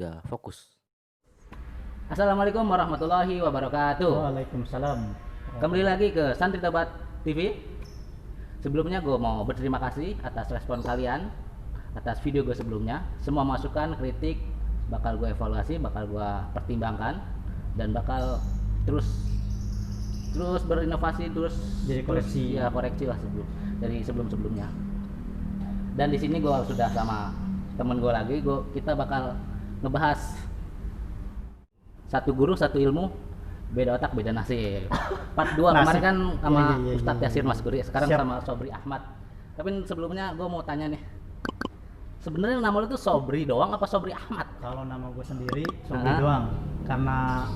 3, fokus. Assalamualaikum warahmatullahi wabarakatuh. Waalaikumsalam. Kembali lagi ke Santri Tobat TV. Sebelumnya gue mau berterima kasih atas respon kalian atas video gue sebelumnya. Semua masukan, kritik bakal gue evaluasi, bakal gue pertimbangkan, dan bakal terus berinovasi, terus Jadi koreksi. ya koreksi lah dari sebelumnya. Dan di sini gue sudah sama temen gue lagi, kita bakal ngebahas satu guru satu ilmu, beda otak beda nasib. Part 2 kemarin kan sama Ustadz Yasir Masguri, sekarang Siap. sama Sobri Ahmad. Tapi sebelumnya gue mau tanya nih, sebenarnya nama lu tuh Sobri doang apa Sobri Ahmad? Kalau nama gue sendiri Sobri doang, karena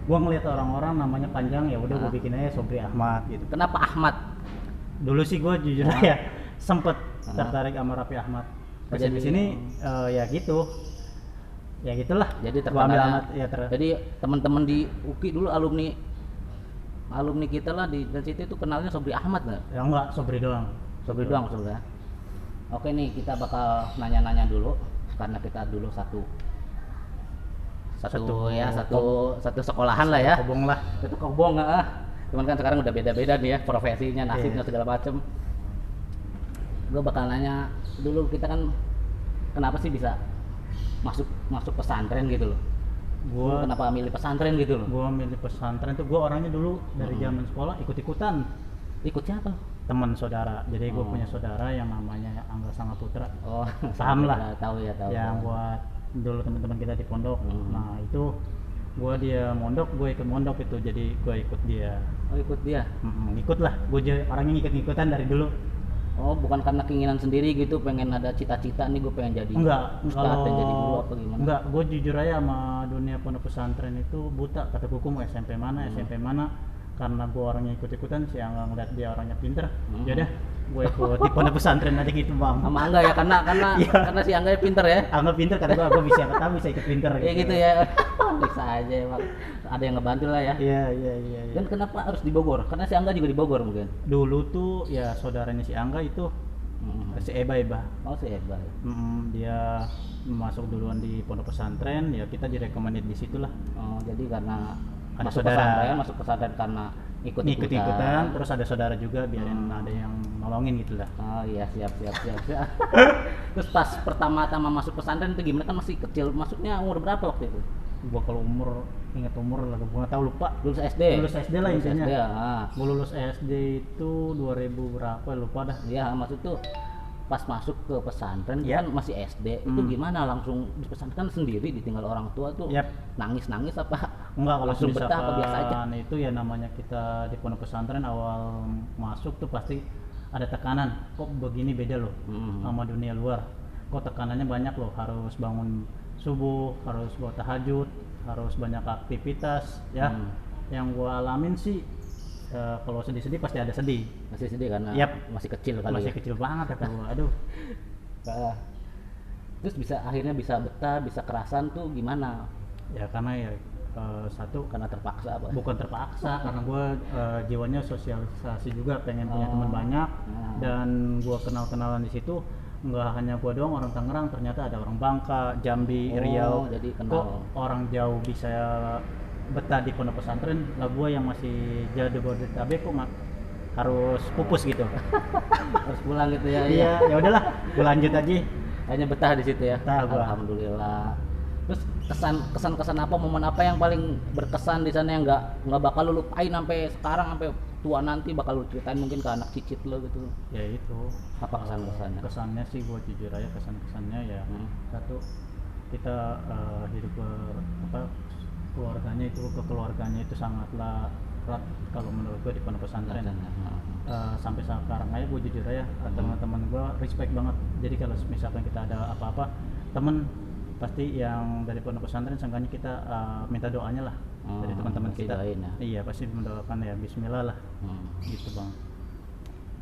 gue ngeliat orang-orang namanya panjang, ya udah gue bikin aja Sobri Ahmad gitu. Kenapa Ahmad? Dulu sih gue jujur aja sempet tertarik sama Raffi Ahmad. Pas Jadi- di sini ya gitu, ya gitulah. Jadi Gua ambil terkenal. Ahmad ya Jadi teman-teman di UKI dulu, alumni kita lah di dan situ itu kenalnya Sobri Ahmad nggak? ya enggak, Sobri doang. Sobri doang sudah. Oke nih, kita bakal nanya-nanya dulu karena kita dulu satu sekolahan lah ya. Kobong lah. Itu kobong Cuman kan sekarang udah beda-beda nih ya profesinya, nasibnya segala macem. Gue bakal nanya dulu, kita kan kenapa sih bisa masuk pesantren gitu loh? Lu Gua kenapa milih pesantren gitu loh? gua milih pesantren tuh, gua orangnya dulu dari zaman sekolah ikut-ikutan Ikut siapa? teman saudara. Jadi gue punya saudara yang namanya Angga Sanga Putra. Oh, Paham lah. Tahu ya, tahu. Yang buat dulu teman-teman kita di pondok. Nah itu dia mondok, gue ikut mondok itu, jadi gue ikut dia. Oh, ikut dia. Ikut lah, gue orangnya ngikut-ngikutan dari dulu. Oh, bukan karena keinginan sendiri gitu, pengen ada cita-cita nih gue pengen jadi Enggak, ustadz, pengen jadi guru apa gimana? enggak, gue jujur aja sama dunia pondok pesantren itu buta. Kata kuku mau SMP mana, karena gue orangnya ikut-ikutan, si Angga ngeliat dia orangnya pinter, yaudah gue ikut di pondok pesantren aja gitu bang. Sama Angga ya, karena si Angga pinter ya. Angga pinter, kata gue bisa ikut pinter Ya gitu ya. Bisa aja emang. Ada yang ngebantu lah ya. Iya. Dan kenapa harus di Bogor? Karena si Angga juga di Bogor mungkin. Dulu tuh ya saudaranya si Angga itu si Eba. Oh, si Eba. Dia masuk duluan di pondok pesantren, ya kita direkomendasi di situ lah. Oh, jadi karena Ada saudara. masuk pesantren karena Ikut-ikutan, terus ada saudara juga, biarin ada yang nolongin gitu lah. Oh iya, siap. Terus pas pertama-tama masuk pesantren itu gimana, kan masih kecil, masuknya umur berapa waktu itu? Gua kalau ingat umur lah, gua nggak tahu, lupa. Lulus SD. Lulus SD lah intinya. SD, Gua lulus SD itu 2000 berapa, lupa dah. Iya, maksud tuh pas masuk ke pesantren Yap. kan masih SD, itu gimana langsung di pesantren kan sendiri ditinggal orang tua tuh? Yap. Nangis apa? Enggak, kalau Langsung betah apa biasa aja? misalkan itu ya namanya kita di pondok pesantren awal masuk tuh pasti ada tekanan. Kok begini beda loh sama dunia luar. Kok tekanannya banyak loh, harus bangun subuh, harus buat tahajud, harus banyak aktivitas ya. Yang gua alamin sih kalau sedih-sedih pasti ada sedih. Masih sedih karena Yap. masih kecil kali Masih ya. kecil banget kata gua. Aduh. Nah, terus akhirnya bisa betah, bisa kerasan tuh gimana? Ya karena ya satu Karena terpaksa apa? bukan terpaksa, karena gue jiwanya sosialisasi juga, pengen punya teman banyak, dan gue kenal-kenalan di situ. Nggak hanya gue doang, orang Tangerang, ternyata ada orang Bangka, Jambi, Riau. Jadi Kok kenal. orang jauh bisa betah di pondok pesantren, lah gue yang masih jauh di Bodetabek kok harus pupus gitu. Harus pulang gitu ya. Iya, ya udahlah, gue lanjut aja. Hanya betah di situ ya. Betah gua. Alhamdulillah. Terus kesan apa, momen apa yang paling berkesan di sana yang nggak bakal lu lupain sampai sekarang, sampai tua nanti bakal lu ceritain mungkin ke anak cicit lo gitu? Ya itu. Apa kesannya? Kesannya sih gue jujur aja, kesannya ya satu, kita hidup keluarganya itu sangatlah erat kalau menurut gue di pondok pesantren. Sampai sekarang aja gue jujur aja, teman-teman gue respect banget. Jadi kalau misalkan kita ada apa-apa, temen pasti yang dari pondok pesantren seenggaknya kita minta doanya lah dari teman-teman pasti kita. doain ya? Iya, pasti mendoakan ya, Bismillah lah. Gitu bang.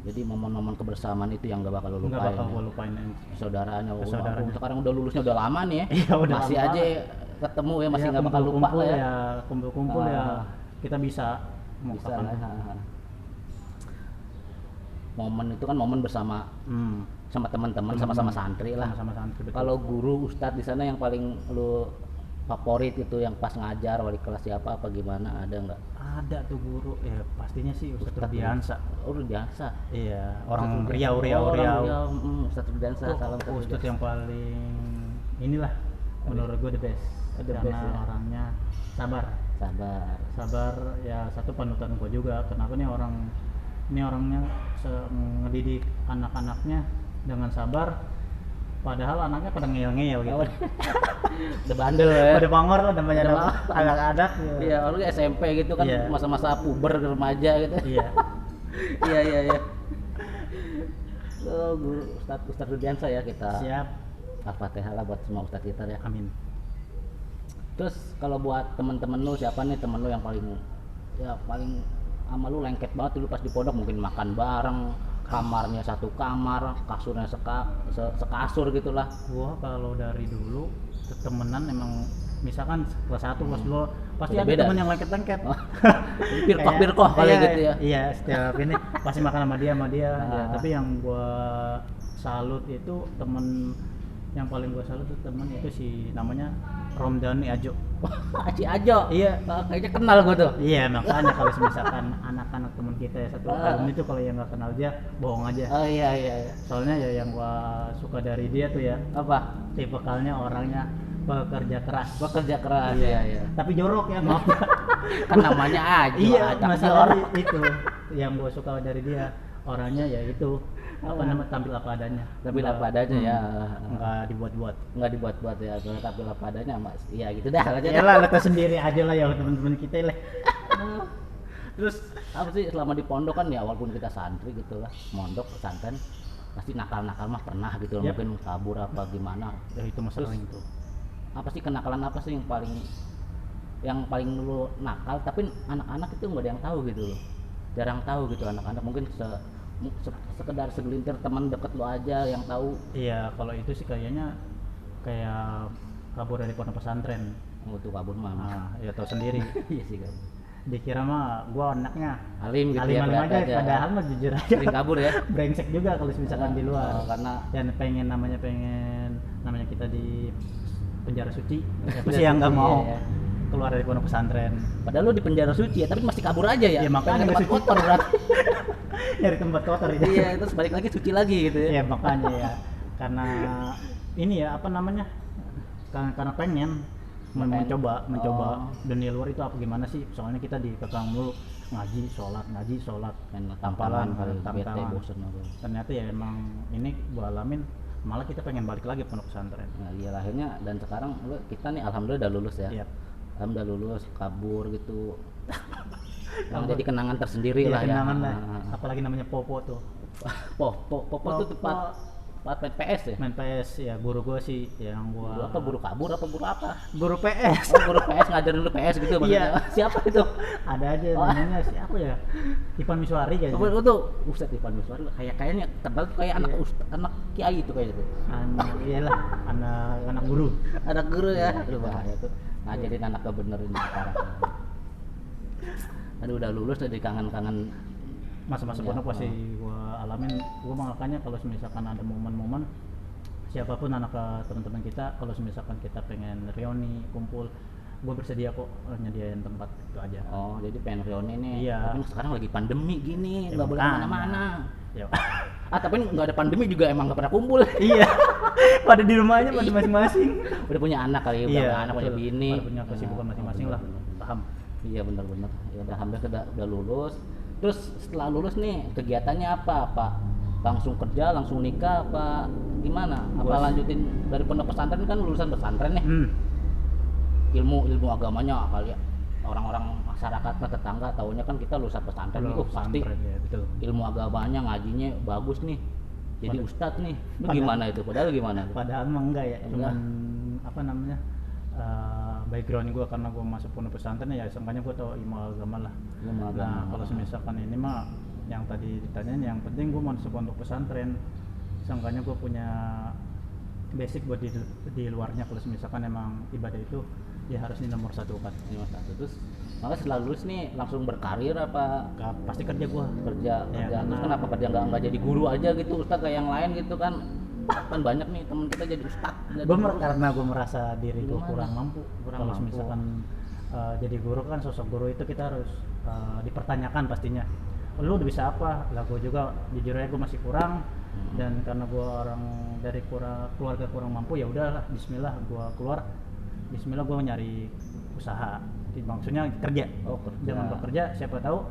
Jadi momen-momen kebersamaan itu yang gak bakal lu Nggak lupain bakal ya? gue lupain. Saudaranya, Saudaranya. sekarang udah lulusnya udah lama nih ya. Iya, udah Masih lama aja banget. ketemu ya, masih Iya, nggak bakal lupa lah kumpul-kumpul ya. kumpul-kumpul ya kita bisa mau Bisa kapan. lah. Momen itu kan momen bersama sama teman-teman, sama-sama santri lah. Sama-sama santri, betul. Kalau guru ustadz di sana yang paling lu favorit itu yang pas ngajar wali kelas siapa apa gimana, ada nggak? Ada tuh guru ya, pastinya sih Ustadz Ustadz Rudiansa. Oh Rudiansa. Iya, orang Ustadz Riau Rudiansa. Riau Oh, orang Riau. Riau. Ustadz Rudiansa, Tuh, salam Ustadz Ustadz Rudiansa. yang paling inilah menurut gue the best. The Karena best, ya. orangnya sabar. Sabar. Ya, satu panutan gue juga. Kenapa nih orangnya ngedidik anak-anaknya dengan sabar, padahal anaknya pada ngeyel-ngeyel gitu. Udah bandel ya. Pada bangor lah namanya Udah anak-anak. Iya, orang SMP gitu kan, Iya. masa-masa puber remaja gitu. Iya. Iya. Oh, guru Ustadz Rudiansa ya, kita Siap. Al-Fatihah lah buat semua ustadz kita ya. Amin. Terus kalau buat temen-temen lu, siapa nih temen lu yang paling sama lu lengket banget dulu pas di pondok, mungkin makan bareng, kamarnya satu kamar, kasurnya sekasur gitulah. Gua kalau dari dulu temenan emang misalkan kelas 1, kelas 2 pasti Udah ada beda. temen yang lengket-lengket. Pirkoh kali Iya, gitu ya. Iya, setiap ini pasti makan sama dia ya. Ah. Tapi yang gua salut itu temen, yang paling gua salut itu temen itu si namanya Romdani Ajo. Aci Ajo. Iya. Kayaknya kenal gua tuh. Iya, makanya kalau misalkan anak-anak temen kita ya satu Ah. alumni itu kalau yang nggak kenal dia bohong aja. Oh iya. Soalnya ya yang gua suka dari dia tuh ya, Apa? tipikalnya orangnya pekerja keras. Bekerja keras. Iya. Tapi jorok ya, maaf. Kan namanya Ajo. Iya, Ajak masalah orang. itu yang gua suka dari dia, orangnya ya itu tampil apa adanya. Tampil apa adanya ya. Enggak dibuat-buat. Nggak dibuat-buat ya, kalau tampil apa adanya mas. Iya gitu dah aja. Ya lah, letak sendiri aja lah ya teman-teman kita lah. Terus apa sih selama di pondok kan ya, walaupun kita santri gitu lah, mondok pesantren, pasti nakal mah pernah gitu loh. Yap. Mungkin kabur apa gimana. Ya itu masalah Terus, itu. apa sih kenakalan apa sih yang paling lu nakal tapi anak-anak itu nggak ada yang tahu gitu loh, jarang tahu gitu anak-anak, mungkin sekedar segelintir teman deket lu aja yang tahu. Iya, kalau itu sih kayaknya kayak kabur dari pondok pesantren. Tuh kabur mah. Nah, ya tahu sendiri. Iya sih kan. Dikira mah gua anaknya Alim gitu alim-alim ya, aja, kelihatan aja. padahal mah jujur aja Sering kabur ya. brengsek juga kalau misalkan di luar. Karena Dan namanya kita di penjara suci. Siapa Penjara sih yang nggak suci, mau iya. keluar dari pondok pesantren? padahal lu di penjara suci ya, tapi masih kabur aja ya. Ya, makanya Tempat nggak suci. kotor berarti. Nyari tempat kotor itu. Iya, terus balik lagi suci lagi gitu ya. Ya makanya ya, karena ini ya apa namanya? Karena pengen mencoba Oh. dunia luar itu apa gimana sih? Soalnya kita dikekang mulu ngaji sholat Dan tampalan, kali bete tantangan. bosen apa. Ternyata ya emang ini gua alamin, malah kita pengen balik lagi pondok pesantren. Nah, iya akhirnya, dan sekarang kita nih alhamdulillah udah lulus ya. Iya. Alhamdulillah lulus, kabur gitu. Yang Kabur. jadi kenangan tersendiri Iya, lah ya. kenangan lah. Ah. Apalagi namanya Popo tuh. Popo tuh tempat main PS ya. Main PS ya, guru gua sih yang Guru gua apa, guru kabur apa guru apa? Guru PS. Oh, guru PS ngajarin lu PS gitu maksudnya. Iya. Siapa itu? Ada aja Oh. namanya siapa ya? Ipan Miswari kayaknya. Lu tuh Ustadz Ivan Miswari kayaknya tebal tuh kayak anak Iya. anak kiai itu kayak gitu. Iyalah, anak guru. Ada guru ya. Aduh bahaya tuh. Ngajarin anak kebenerin sekarang. Aduh udah lulus, udah kangen-kangen. Masa-masa Ya, pondok pasti gua alamin. Gua makanya kalau misalkan ada momen-momen, siapapun anak teman-teman kita, kalau misalkan kita pengen reuni kumpul, gua bersedia kok nyediain tempat, itu aja. Oh, jadi pengen reuni nih. Iya. Tapi sekarang lagi pandemi gini, Ya, nggak boleh makanya. kemana-mana. Ya. Tapi nggak ada pandemi juga emang nggak pernah kumpul. Iya. Pada di rumahnya pada Iya. masing-masing. Udah punya anak kali, udah punya anak, punya betul. bini. Pada punya kesibukan Nah, masing-masing lah. bener. Paham. Iya benar-benar. Ya udah alhamdulillah udah lulus. Terus setelah lulus nih kegiatannya apa? Langsung kerja, langsung nikah apa gimana? Apa Bos. lanjutin dari pondok pesantren, kan lulusan pesantren nih. Ilmu agamanya kali ya. Orang-orang masyarakat lah, tetangga taunya kan kita lulusan pesantren nih, pasti ya, betul. ilmu agamanya ngajinya bagus nih. Jadi ustadz nih. Lu Padahal- gimana itu? Padahal gimana? Padahal mah enggak ya, Enggak. cuman apa namanya, background gue karena gue masuk pondok pesantren ya, seenggaknya gue tau ilmu agama lah. Ilmu agama. Nah kalau misalkan ini mah yang tadi ditanyain, yang penting gue masuk pondok pesantren, seenggaknya gue punya basic buat di luarnya. Kalau misalkan emang ibadah itu ya harus di nomor satu kan. Ini Mas Satu. Terus maka setelah lulus nih langsung berkarir apa Pasti kerja gue. kerja? Ya, Terus karena- kenapa kerja nggak jadi guru aja gitu Ustaz kayak yang lain gitu kan? Kan banyak nih teman kita jadi ustad. Karena gue merasa diri gue Gimana? kurang mampu. Kalau mampu. misalkan jadi guru kan, sosok guru itu kita harus dipertanyakan pastinya. Lu udah bisa apa? Lah gue juga jujur aja gue masih kurang. Dan karena gue orang dari keluarga kurang mampu, ya udahlah, Bismillah gue keluar. Bismillah gue nyari usaha. Maksudnya kerja. Dengan bekerja, siapa tahu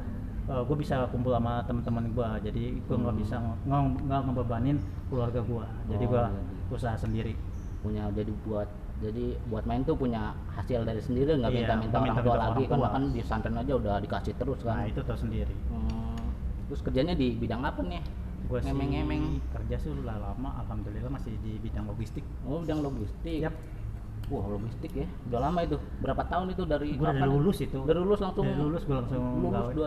gue bisa kumpul sama teman-teman gue. Jadi gue nggak bisa nggak ngebebanin keluarga gue. Jadi gue usaha sendiri. Jadi buat main tuh punya hasil dari sendiri, nggak minta-minta orang tua lagi, karena kan di pesantren aja udah dikasih terus kan. Nah itu tahu sendiri. Terus kerjanya di bidang apa nih? Gue sih ngemeng-ngemeng kerja sih udah lama, alhamdulillah masih di bidang logistik. Oh, bidang logistik. Yap. Wah, logistik ya. Udah lama itu. Berapa tahun itu dari Gue dari lulus itu. Dari lulus langsung. Dari lulus gue langsung lulus gawe.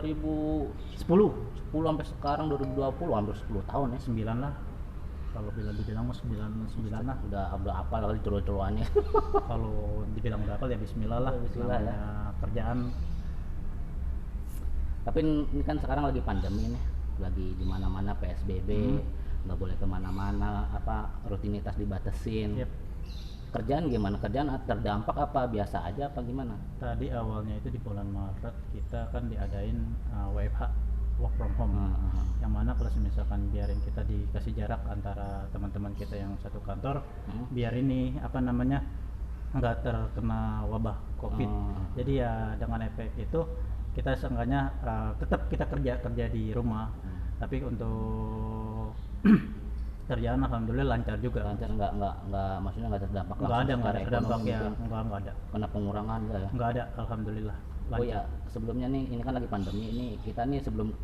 2010 sampai sekarang 2020, hampir 10 tahun ya. 9 lah. Kalau dibilang mah 9 lah. Udah apal kali ceru-ceruannya. Kalau dibilang udah apal ya bismillah lah. Bismillah ya. Kerjaan. Tapi ini kan sekarang lagi pandemi nih. Lagi di mana-mana PSBB, nggak boleh kemana-mana, rutinitas dibatasin. Yep. Kerjaan gimana? Kerjaan terdampak apa biasa aja apa gimana? Tadi awalnya itu di bulan Maret kita kan diadain WFH, work from home. Yang mana kalau misalkan biarin kita dikasih jarak antara teman-teman kita yang satu kantor, biar ini nggak terkena wabah COVID. Jadi ya dengan efek itu kita seenggaknya tetap kita kerja di rumah, tapi untuk kerjaan alhamdulillah lancar juga. Lancar, nggak maksudnya nggak terdampak langsung. Nggak ada terdampak ya, nggak ada. Kena pengurangan nggak ya? Nggak ada, alhamdulillah. Lancar. Oh ya, sebelumnya nih ini kan lagi pandemi ini, kita nih sebelum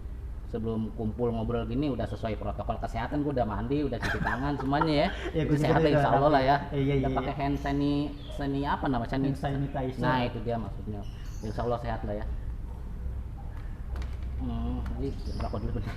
kumpul ngobrol gini udah sesuai protokol kesehatan, gue udah mandi, udah cuci tangan semuanya ya. Ya Itu sehat insya Allah lah ya. Iya. Kita pakai hand sanitizer. Nah itu dia maksudnya. Insya Allah sehat lah ya. Jadi rokok dulu bener.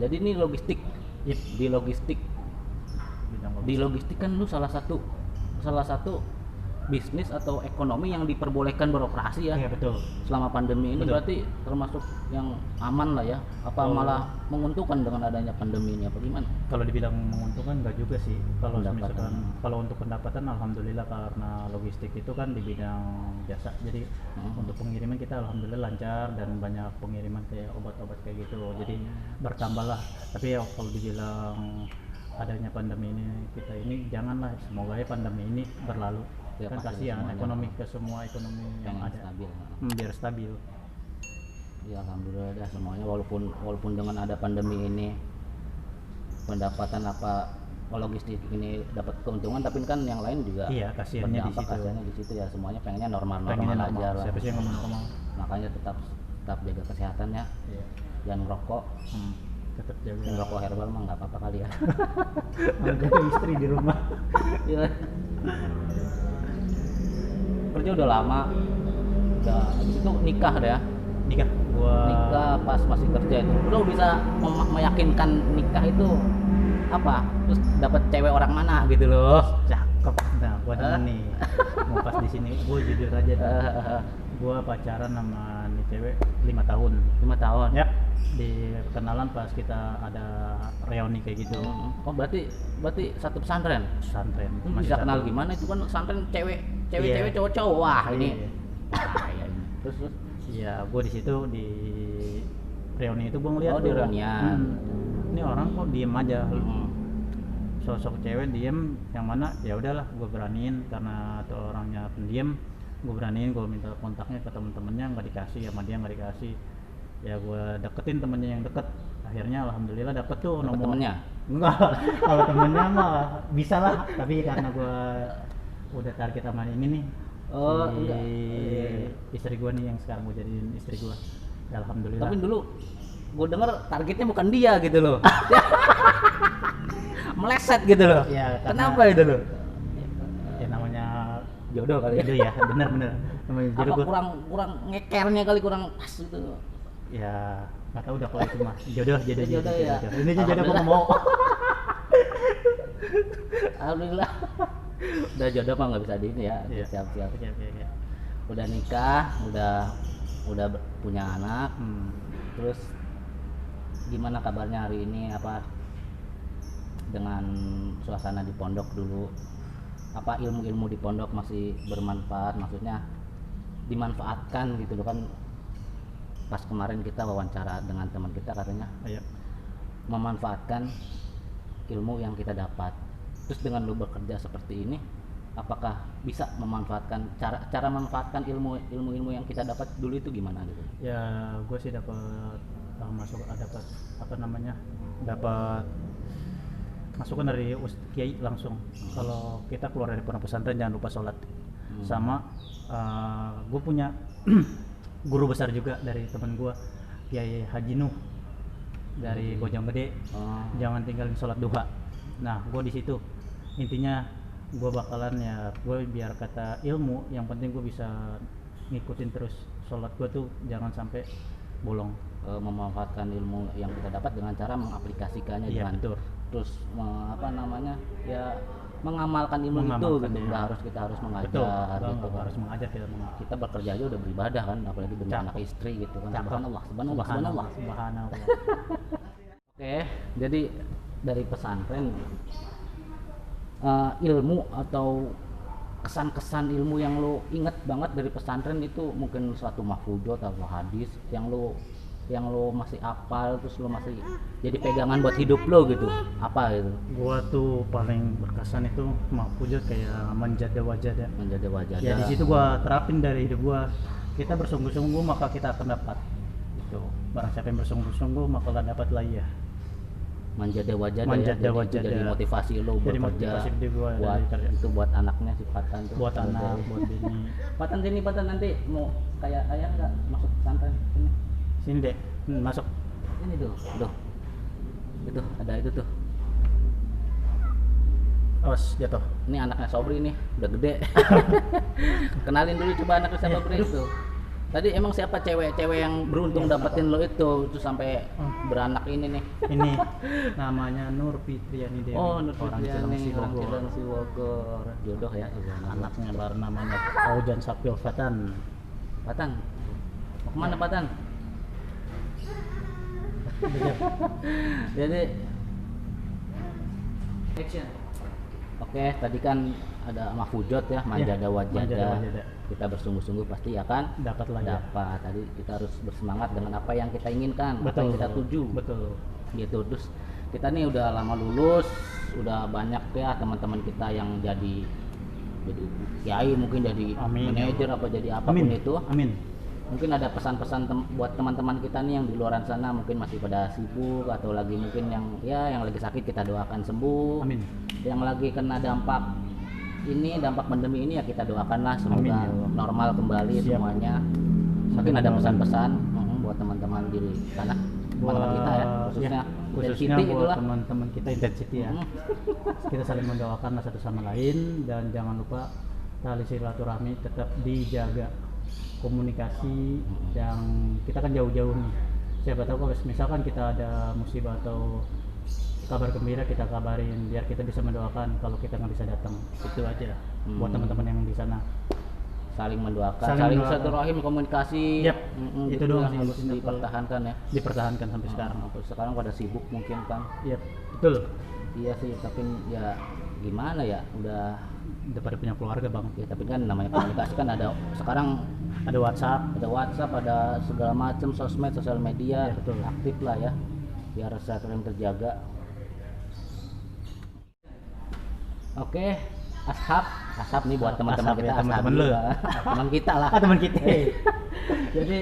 Jadi ini logistik. Yep. Di logistik kan lu salah satu bisnis atau ekonomi yang diperbolehkan beroperasi ya. Iya betul. Selama pandemi ini Betul. berarti termasuk yang aman lah ya. Apa malah menguntungkan dengan adanya pandemi ini apa gimana? Kalau dibilang menguntungkan enggak juga sih. Kalau untuk pendapatan alhamdulillah, karena logistik itu kan di bidang jasa. Jadi untuk pengiriman kita alhamdulillah lancar dan banyak pengiriman kayak obat-obat kayak gitu. Jadi bertambahlah. Tapi ya kalau dibilang adanya pandemi ini janganlah, semoga ya pandemi ini berlalu. Ya, kan kasihan semua ekonomi yang ada stabil. Biar stabil. Ya alhamdulillah dah semuanya, walaupun dengan ada pandemi ini pendapatan logistik ini dapat keuntungan, tapi kan yang lain juga kasihannya di situ ya. Semuanya pengennya normal aja lah. Siapa sih yang ngomong normal? Makanya tetap jaga kesehatan ya. Iya. Jangan ngerokok. Tetap jaga. Ngerokok herbal mah nggak apa-apa kali ya. Jaga istri di rumah. Iya. Kerja udah lama. Habis itu nikah deh ya. Nikah pas masih kerja itu. Lo bisa meyakinkan nikah itu apa? Terus dapat cewek orang mana gitu loh. Cakep. Nah, gua demen nih. Mau pas di sini gua jujur aja gua pacaran sama nih cewek 5 tahun. 5 tahun. Yap. Di kenalan pas kita ada reuni kayak gitu. Oh, berarti satu pesantren. Bisa kenal gimana? Itu kan pesantren cewek cowok. Wah, ini. Terus iya, gue di situ di reuni itu gue ngeliat di reunian. Ini orang kok diem aja. Sosok cewek diem, yang mana ya udahlah gue beraniin karena tuh orangnya pendiam. Gue beraniin, gue minta kontaknya ke temen-temennya, nggak dikasih, sama dia nggak dikasih. Ya gue deketin temennya yang deket. Akhirnya alhamdulillah dapet tuh nomor temennya. Enggak, kalau temennya mah bisa lah, tapi karena gue udah target sama ini nih. Istri gue nih yang sekarang gue jadiin istri gue. Ya, alhamdulillah. Tapi dulu gue denger targetnya bukan dia gitu loh. Meleset gitu loh. Ya, kenapa itu loh? Ya namanya jodoh kali ya. Bener. Namanya jodoh. Apa kurang ngekernya kali, kurang pas gitu. Ya nggak tahu udah kalau itu mah jodoh Jodoh ya. ini aja jodoh gua nggak mau. Alhamdulillah. Udah jodoh mah nggak bisa di ini ya. Iya. Siap-siap. Oke. Udah nikah, udah punya anak. Terus gimana kabarnya hari ini, apa dengan suasana di pondok dulu, apa ilmu-ilmu di pondok masih bermanfaat, maksudnya dimanfaatkan gitu loh kan. Pas kemarin kita wawancara dengan teman kita katanya Ayo. memanfaatkan ilmu yang kita dapat. Terus dengan lu bekerja seperti ini, apakah bisa memanfaatkan cara memanfaatkan ilmu yang kita dapat dulu itu gimana gitu? Ya gue sih dapat dapat apa namanya, dapat masukan dari kiai langsung. Kalau kita keluar dari pondok pesantren jangan lupa sholat. Sama gue punya guru besar juga dari teman gue, Kiai Haji Nuh dari Bojonggede. Jangan tinggalin sholat duha. Nah gue di situ intinya gue bakalan ya, gue biar kata ilmu yang penting gue bisa ngikutin terus sholat gue tuh jangan sampai bolong. Memanfaatkan ilmu yang kita dapat dengan cara mengaplikasikannya Iya, dengan betul. terus mengamalkan ilmu itu gitu. Ya. Kita harus mengajar Betul, gitu kan. harus mengajar kita mengajar. Kita bekerja aja udah beribadah kan, apalagi demi Cakep. anak istri gitu kan. Cakep. Subhanallah. Oke, jadi dari pesantren ilmu atau kesan-kesan ilmu yang lo inget banget dari pesantren itu mungkin suatu mahfudot atau hadis yang lo masih apal, terus lo masih jadi pegangan buat hidup lo gitu, apa gitu? Gua tuh paling berkesan itu mahfudot kayak menjadi wajah. Ya di situ gua terapin dari hidup gua. Kita bersungguh-sungguh maka kita akan dapat. Itu. Barang siapa yang bersungguh-sungguh maka akan dapat lagi ya. Manjada wajah jadi motivasi lo Jadi bekerja motivasi gede gua buat dari kerja. itu buat anaknya si Patan tuh, Buat anak, buat bini. Patan nanti mau kayak ayah nggak masuk pesantren sini Sini deh, masuk. ini tuh itu ada itu tuh, Awas jatuh. ini anaknya Sobri nih udah gede. Kenalin dulu coba anaknya Sobri itu. Tadi emang siapa cewek yang beruntung dapetin lo itu sampai beranak ini nih? Ini namanya Nur Fitriani Dewi. Oh, Nur Orang Fitriani, orang Cilengsi, Cilengsi Bogor. Jodoh ya. Anaknya baru namanya Aujan Sapil Fatan. Patan, mau kemana Patan? Jadi action. Oke, tadi kan ada mahfudot ya, manjada wajada. Kita bersungguh-sungguh pasti akan Dapat lah ya. dapat. Tadi kita harus bersemangat dengan apa yang kita inginkan, apa Betul. yang kita tuju. Betul. Gitu. Terus kita nih udah lama lulus, udah banyak ya teman-teman kita yang jadi kiai, mungkin jadi Amin. manajer apa jadi apapun Amin. itu. Amin. Mungkin ada pesan-pesan buat teman-teman kita nih yang di luaran sana mungkin masih pada sibuk atau lagi mungkin yang lagi sakit, kita doakan sembuh. Amin. Yang lagi kena dampak pandemi ini ya kita doakanlah semoga Amin, ya Allah. normal kembali. Siap. semuanya. Mungkin ada pesan-pesan buat teman-teman di sana, teman-teman kita ya, khususnya khususnya Intensity buat itulah. teman-teman kita Intensity ya. Kita saling mendoakan satu sama lain dan jangan lupa tali silaturahmi tetap dijaga. Komunikasi yang kita kan jauh-jauh nih. Siapa tahu kalau misalkan kita ada musibah atau kabar gembira kita kabarin biar kita bisa mendoakan kalau kita nggak bisa datang. Itu aja buat teman-teman yang di sana. Saling mendoakan, Saling saling mendoakan. silaturahim, komunikasi. Yep, Gitu itu doang yang sih harus yang dipertahankan ya. Dipertahankan sampai sekarang. Sekarang pada sibuk mungkin kan. Iya, betul. Iya sih, tapi ya gimana ya, udah Pada punya keluarga bang. ya, tapi kan namanya komunikasi kan ada sekarang, Ada WhatsApp. ada segala macam sosial media. Ya, betul. Aktif lah ya biar silaturahim terjaga. Oke, ashab nih buat teman-teman Ashab kita, ya, teman-teman lu. teman kita lah. Teman kita. Jadi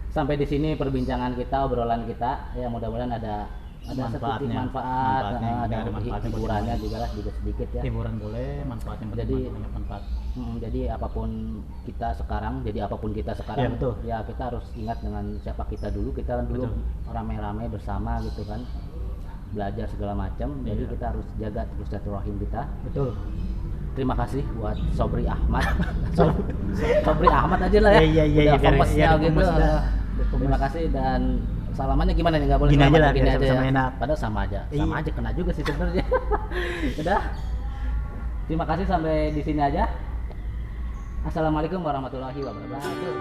sampai di sini perbincangan kita, obrolan kita, ya mudah-mudahan ada sedikit Manfaatnya. manfaat, Manfaatnya, ada ada manfaatnya buat hiburannya kita. juga lah sedikit ya. Hiburan boleh, manfaatnya Jadi- banyak manfaat. Jadi apapun kita sekarang, Ya, betul. ya kita harus ingat dengan siapa kita dulu. Kita kan dulu Betul. rame-rame bersama gitu kan, belajar segala macam. Jadi Iya. kita harus jaga terus silaturahim kita. Betul. Terima kasih buat Sobri Ahmad. Sobri Ahmad aja lah ya. Iya, Udah biar famous-nya biar gitu. famous dah. Terima kasih dan salamannya gimana nih? Nggak boleh Gini aja selamat, lah, gini biar aja sama-sama ya. enak. Padahal sama aja, Iya. sama aja kena juga sih sebenarnya. Udah. Terima kasih sampai di sini aja. Assalamualaikum warahmatullahi wabarakatuh.